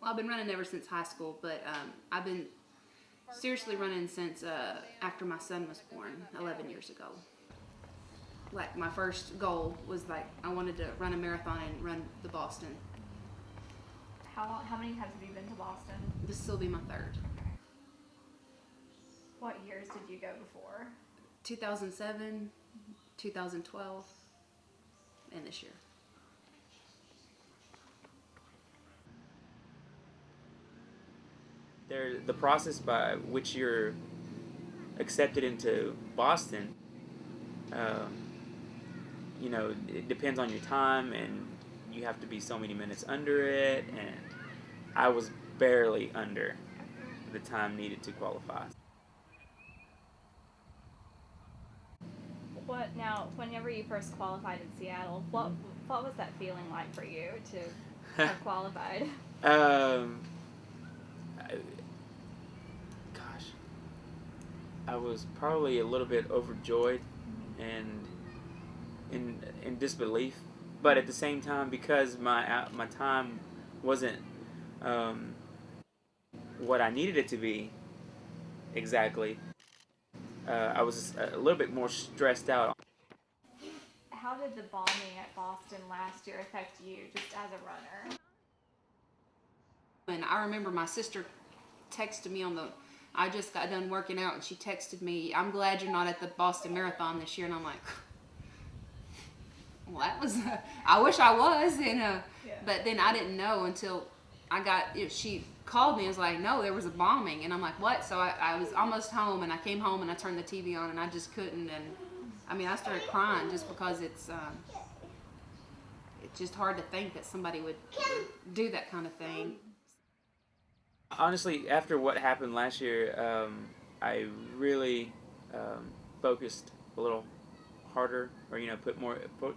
Well, I've been running ever since high school, but I've been seriously running since after my son was born 11 years ago. Like, my first goal was like I wanted to run a marathon and run the Boston. How many times have you been to Boston? This will be my third. Okay. What years did you go before? 2007, 2012, and this year. The process by which you're accepted into Boston, um, it depends on your time, and you have to be so many minutes under it, and I was barely under the time needed to qualify. What now? Whenever you first qualified in Seattle, what was that feeling like for you to have qualified? Um, Gosh, I was probably a little bit overjoyed and in disbelief, but at the same time, because my time wasn't um, what I needed it to be exactly, I was a little bit more stressed out. How did the bombing at Boston last year affect you, just as a runner? And I remember my sister texted me I just got done working out, and she texted me, "I'm glad you're not at the Boston Marathon this year." And I'm like, well, that was, I wish I was, Yeah. but then I didn't know until she called me and was like, "No, there was a bombing." And I'm like, "What?" So I was almost home, and I came home and I turned the TV on, and I just couldn't. And I mean, I started crying just because it's just hard to think that somebody would do that kind of thing. Honestly, after what happened last year, I really focused a little harder, or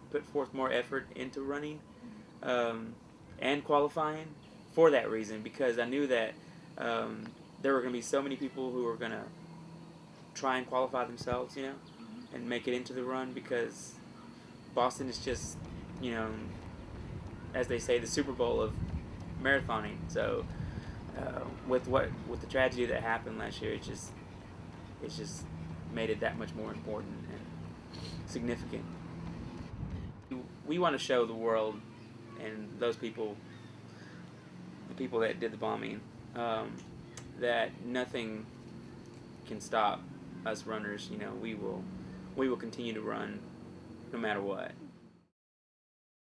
put forth more effort into running and qualifying for that reason, because I knew that there were going to be so many people who were going to try and qualify themselves, and make it into the run, because Boston is just, as they say, the Super Bowl of marathoning. So with the tragedy that happened last year, it just made it that much more important and significant. We want to show the world and those people, the people that did the bombing, that nothing can stop us runners. We will continue to run no matter what.